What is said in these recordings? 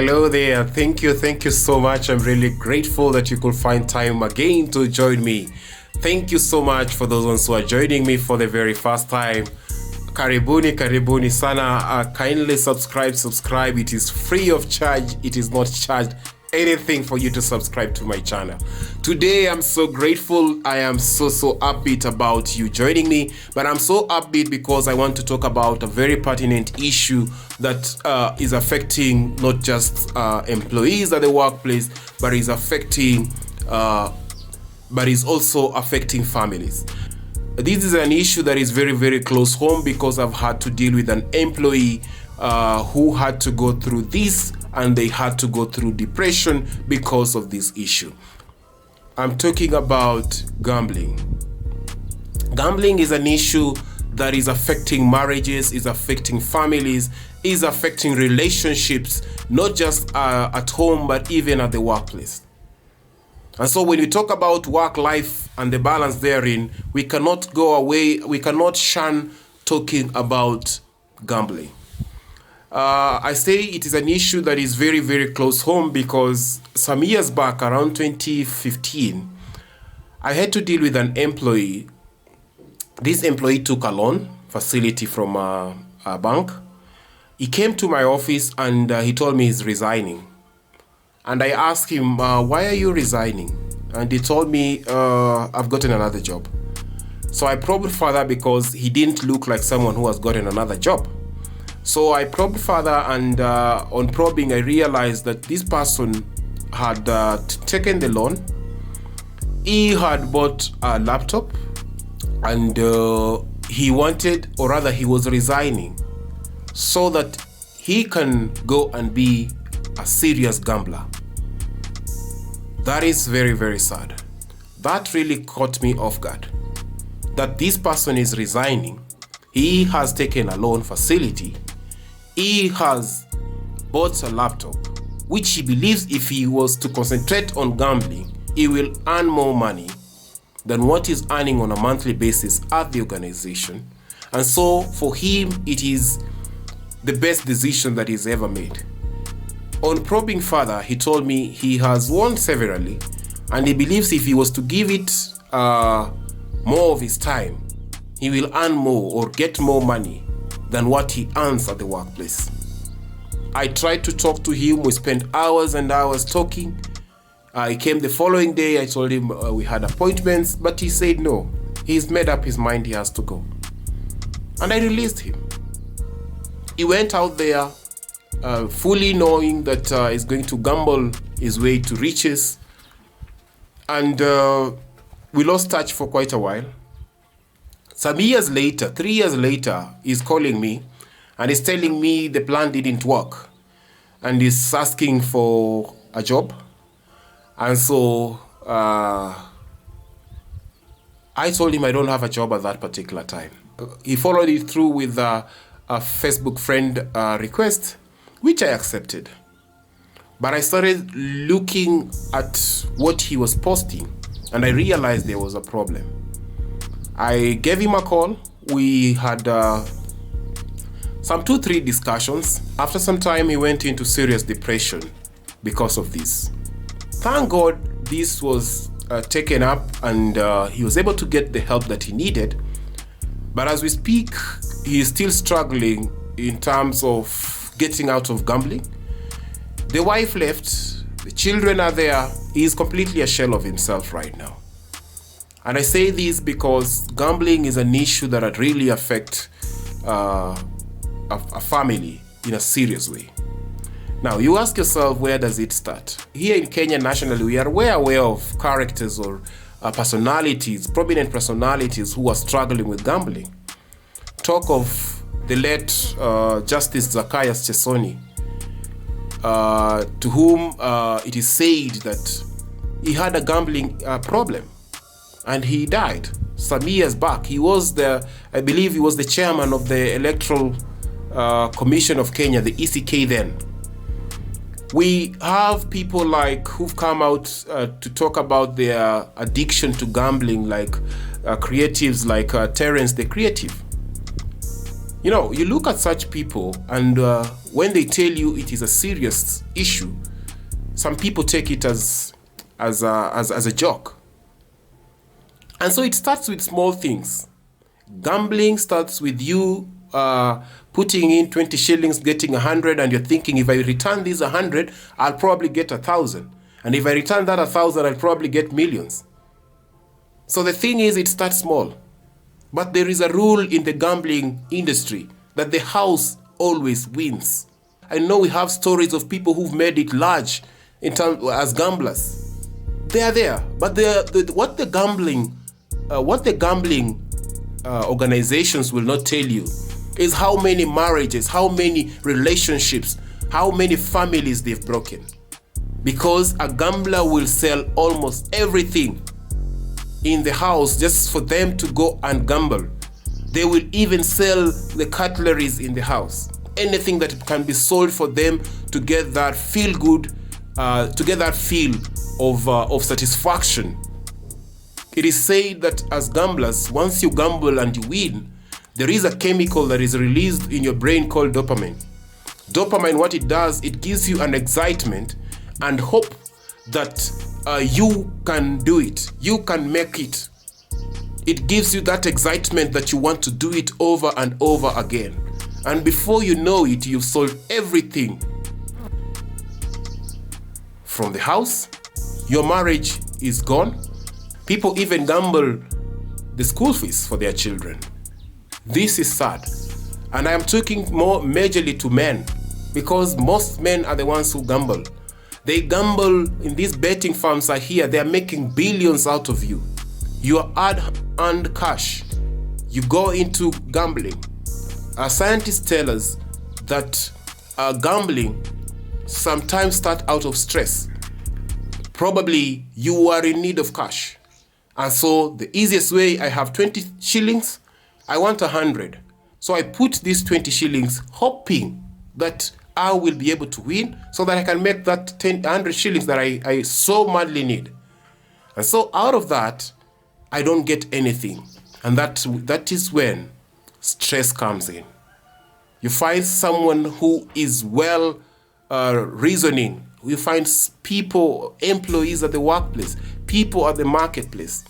Hello there. Thank you so much. I'm really grateful that you could find time again to join me. Thank you so much for those ones who are joining me for the very first time. Karibuni sana. Kindly subscribe. It is free of charge. It is not charged anything for you to subscribe to my channel. Today I'm so grateful. I am so upbeat about you joining me, but I'm so upbeat because I want to talk about a very pertinent issue that is affecting not just employees at the workplace, but is also affecting families. This is an issue that is very close home because I've had to deal with an employee who had to go through this, and they had to go through depression because of this issue. I'm talking about gambling. Gambling is an issue that is affecting marriages, is affecting families, is affecting relationships, not just at home, but even at the workplace. And so when we talk about work life and the balance therein, we cannot go away, we cannot shun talking about gambling. I say it is an issue that is very close home because some years back, around 2015, I had to deal with an employee. This employee took a loan facility from a bank. He came to my office and he told me he's resigning. And I asked him, why are you resigning? And he told me, I've gotten another job. So I probed further because he didn't look like someone who has gotten another job. So I probed further, and on probing I realized that this person had taken the loan. He had bought a laptop, and he wanted, or rather he was resigning so that he can go and be a serious gambler. That is very sad. That really caught me off guard. That this person is resigning. He has taken a loan facility. He has bought a laptop, which he believes if he was to concentrate on gambling, he will earn more money than what he's earning on a monthly basis at the organization. And so for him, it is the best decision that he's ever made. On probing further, he told me he has won severally, and he believes if he was to give it more of his time, he will earn more or get more money than what he earns at the workplace. I tried to talk to him. We spent hours and hours talking. He came the following day. I told him we had appointments, but he said no. He's made up his mind he has to go. And I released him. He went out there fully knowing that he's going to gamble his way to riches. And we lost touch for quite a while. Some years later, 3 years later, he's calling me and he's telling me the plan didn't work. And he's asking for a job. And so I told him I don't have a job at that particular time. He followed it through with a Facebook friend request, which I accepted. But I started looking at what he was posting and I realized there was a problem. I gave him a call. We had some 2-3 discussions. After some time, he went into serious depression because of this. Thank God this was taken up and he was able to get the help that he needed. But as we speak, he is still struggling in terms of getting out of gambling. The wife left, the children are there. He is completely a shell of himself right now. And I say this because gambling is an issue that really affects a family in a serious way. Now, you ask yourself, where does it start? Here in Kenya nationally, we are well aware of characters or personalities, prominent personalities who are struggling with gambling. Talk of the late Justice Zacchaeus Chesoni, to whom it is said that he had a gambling problem. And he died some years back. I believe he was the chairman of the Electoral Commission of Kenya, the ECK then. We have people like who've come out to talk about their addiction to gambling, like creatives like Terence the Creative. You know, you look at such people and when they tell you it is a serious issue, some people take it as a joke. And so it starts with small things. Gambling starts with you putting in 20 shillings, getting 100, and you're thinking, if I return these 100, I'll probably get 1,000. And if I return that 1,000, I'll probably get millions. So the thing is, it starts small. But there is a rule in the gambling industry that the house always wins. I know we have stories of people who've made it large in terms as gamblers. They are there, but what the gambling organizations will not tell you is how many marriages, how many relationships, how many families they've broken. Because a gambler will sell almost everything in the house just for them to go and gamble. They will even sell the cutleries in the house. Anything that can be sold for them to get that feel good, to get that feel of satisfaction. It is said that as gamblers, once you gamble and you win, there is a chemical that is released in your brain called dopamine. Dopamine, what it does, it gives you an excitement and hope that you can do it, you can make it. It gives you that excitement that you want to do it over and over again. And before you know it, you've sold everything. From the house, your marriage is gone. People even gamble the school fees for their children. This is sad. And I am talking more majorly to men, because most men are the ones who gamble. They gamble in these betting firms are here. They are making billions out of you. Your hard-earned cash. You go into gambling. Our scientists tell us that gambling sometimes starts out of stress. Probably you are in need of cash. And so the easiest way, I have 20 shillings, I want 100. So I put these 20 shillings hoping that I will be able to win so that I can make that 100 shillings that I so madly need. And so out of that, I don't get anything. And that is when stress comes in. You find someone who is well reasoning. You find people, employees at the workplace, people at the marketplace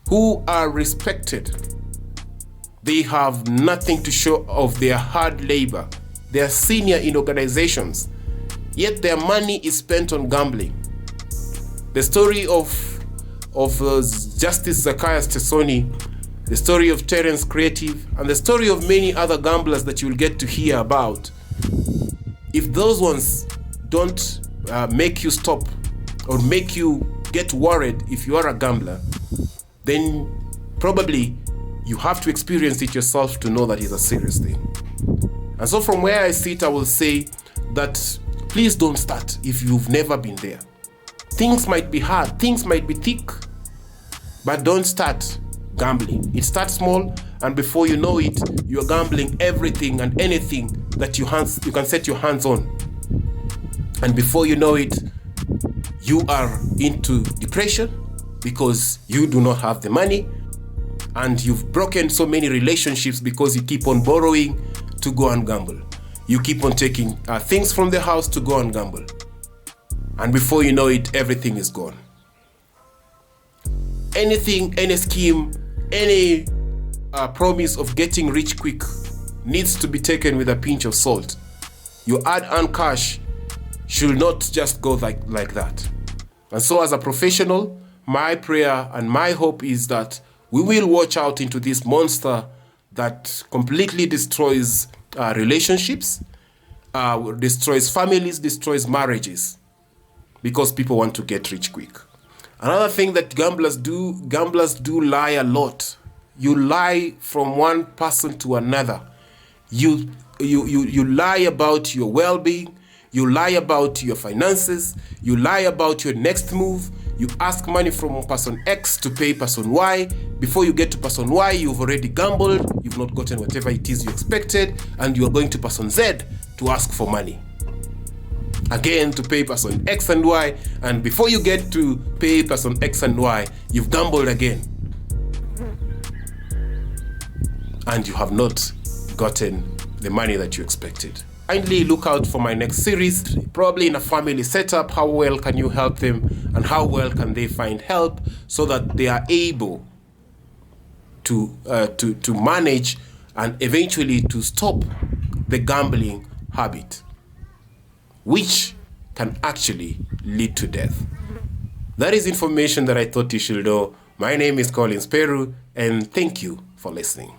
who are respected. They have nothing to show of their hard labor. They are senior in organizations, yet their money is spent on gambling. The story of Justice Zacchaeus Tesoni, the story of Terence Creative, and the story of many other gamblers that you will get to hear about. If those ones don't make you stop or make you get worried if you are a gambler, then probably you have to experience it yourself to know that it's a serious thing. And so from where I sit, I will say that please don't start if you've never been there. Things might be hard, things might be thick, but don't start gambling. It starts small, and before you know it, you're gambling everything and anything that you can set your hands on. And before you know it, you are into depression because you do not have the money, and you've broken so many relationships because you keep on borrowing to go and gamble. You keep on taking things from the house to go and gamble. And before you know it, everything is gone. Anything, any scheme, any promise of getting rich quick needs to be taken with a pinch of salt. Your hard-earned cash should not just go like that. And so as a professional, my prayer and my hope is that we will watch out into this monster that completely destroys relationships, destroys families, destroys marriages, because people want to get rich quick. Another thing that gamblers do lie a lot. You lie from one person to another. You lie about your well-being. You lie about your finances. You lie about your next move. You ask money from person X to pay person Y. Before you get to person Y, you've already gambled. You've not gotten whatever it is you expected. And you are going to person Z to ask for money. Again, to pay person X and Y. And before you get to pay person X and Y, you've gambled again. And you have not gotten the money that you expected. kindly look out for my next series, probably in a family setup. How well can you help them, and how well can they find help so that they are able to manage and eventually to stop the gambling habit, which can actually lead to death. That is information that I thought you should know. My name is Collins Peru, and thank you for listening.